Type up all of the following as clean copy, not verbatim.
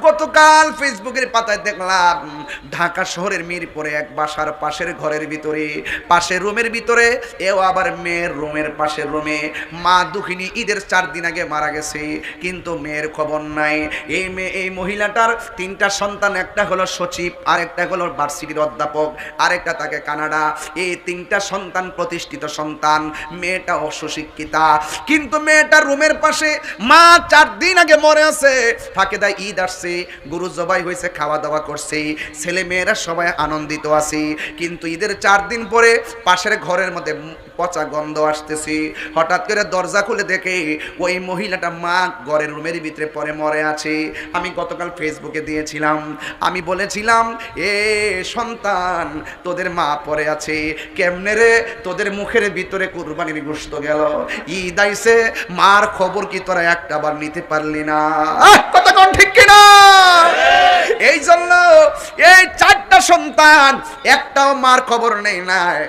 গতকাল ফেসবুকের পাতায় দেখলাম ঢাকা শহরের মিরপুরে এক বাসার পাশের ঘরের ভিতরে, পাশের রুমের ভিতরে, এও আবার মেয়ের রুমের পাশের রুমে, মা দুঃখিনী ঈদের 4 দিন আগে মারা গেছে, কিন্তু মেয়ের খবর নাই। এই মহিলাটার 3টা সন্তান, একটা হলো সচিব, আরেকটা হলো ভার্সিটির অধ্যাপক, আরেকটা থাকে কানাডা। এই 3টা সন্তান প্রতিষ্ঠিত সন্তান, মেয়েটা অসুশিক্ষিতা, কিন্তু মেয়েটার রুমের পাশে মা 4 দিন আগে মরে আছে। ফাঁকে দেয় ঈদ আসছে, গরু জবাই হয়েছে, খাওয়া দাওয়া করছে, ছেলে মেয়েরা সবাই আনন্দিত আছে। কিন্তু ঈদের 4 দিন পরে পাশের ঘরের মধ্যে পচা গন্ধ আসতেছে। হঠাৎ করে দরজা খুলে দেখে ওই মহিলাটা মা ঘরের রুমের ভিতরে পরে মরে আছে। আমি গতকাল ফেসবুকে দিয়েছিলাম, আমি বলেছিলাম এ সন্তান তোদের মা পরে আছে কেমনে রে? তোদের মুখের ভিতরে কুরবানির গোশত গেল, ঈদ আইছে, মার খবর কি তোরা একটা বার নিতে পারলি না? কথা কোন ঠিক কিনা? এই জন্য এই 4টা সন্তান, একটাও মার খবর নেই নাই।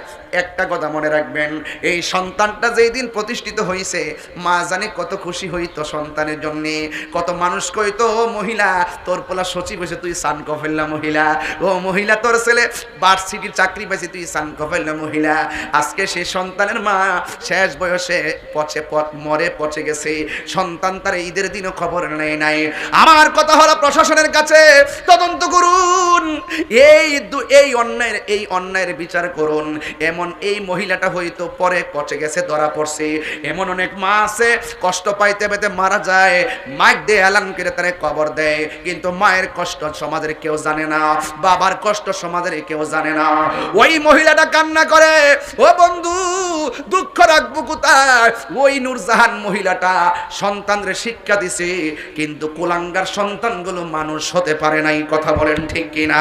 একটা কথা মনে রাখবেন, এই সন্তানটা যেই দিন প্রতিষ্ঠিত হয়েছে, মা জানে কত খুশি হইতো সন্তানের জন্য। কত মানুষ কইতো, মহিলা তোর পোলা সচিব হয়েছে, তুই সান কফেল্লা মহিলা, ও মহিলা তোর ছেলে ভার্সিটির চাকরি পাইছে, তুই সান কফেল্লা মহিলা। আজকে সেই সন্তানের মা শেষ বয়সে মরে পচে গেছে, সন্তান তার ঈদের দিনও খবর নেই নাই। আমার কথা হলো প্রশাসনের কাছে তদন্ত করুন, এই অন্যায়ের বিচার করুন। এমন এই মহিলাটা হয়তো পরে পচে গেছে, ধরা পড়ছে। এমন অনেক মা আছে কষ্ট পাইতে পাইতে মারা যায়, মাইক দিয়ে এলান করে তারে কবর দেয়, কিন্তু মায়ের কষ্ট সমাজের কেউ জানে না, বাবার কষ্ট সমাজের কেউ জানে না। ওই মহিলাটা কান্না করে, ও বন্ধু দুঃখ রাখবো কোথায়? ওই নূরজাহান মহিলাটা সন্তানরে শিক্ষা দিছে, কিন্তু কুলাঙ্গার সন্তানগুলো মানুষ হতে পারে নাই। কথা বলেন ঠিক কিনা?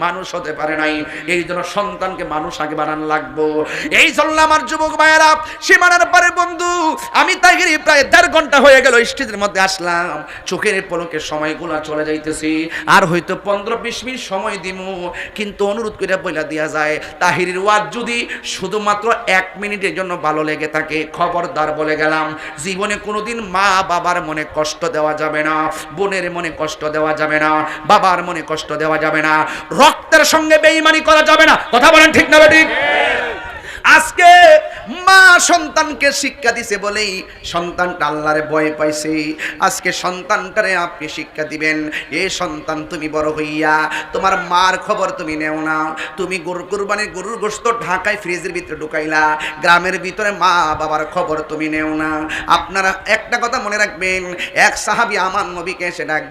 মানুষ হতে পারে নাই। এই জন্য সন্তানকে মানুষ আগে বানানো লাগবো। এই জন্য আমার যুবক ভাইয়েরা, সীমানার পারে বন্ধু, আমি তাগিরি প্রায় 1.5 ঘন্টা হয়ে গেল স্টেজের মধ্যে আসলাম, চোখের পলকে সময়গুলো চলে যাইতেছি, আর হয়তো 15-20 মিনিট সময় দিমু, কিন্তু অনুরোধ করে বইলা দেয়া যায়, তাহিরির ওয়াজ যদি শুধুমাত্র 1 মিনিটের জন্য ভালো লেগে থাকে, খবরদার বলে গেলাম, জীবনে কোনোদিন মা বাবার মনে কষ্ট দেওয়া যাবে না, বোনের মনে কষ্ট দেওয়া যাবে না, বাবার মনে কষ্ট দেওয়া যাবে না, রক্তের সঙ্গে বেঈমানি করা যাবে না। কথা বলেন ঠিক না ঠিক? আজকে মা সন্তানকে শিক্ষা দিছে বলেই সন্তানটা আল্লাহরে ভয় পাইছে। আজকে সন্তানটারে আপনি শিক্ষা দিবেন, এ সন্তান তুমি বড় হইয়া তোমার মার খবর তুমি নেও না। তুমি কুরবানির গরুর গোশত ঢাকায় ফ্রিজের ভিতরে ঢুকাইলা, গ্রামের ভিতরে মা বাবার খবর তুমি নেও না। আপনারা একটা কথা মনে রাখবেন, এক সাহাবী আমার নবীকে এসে ডাক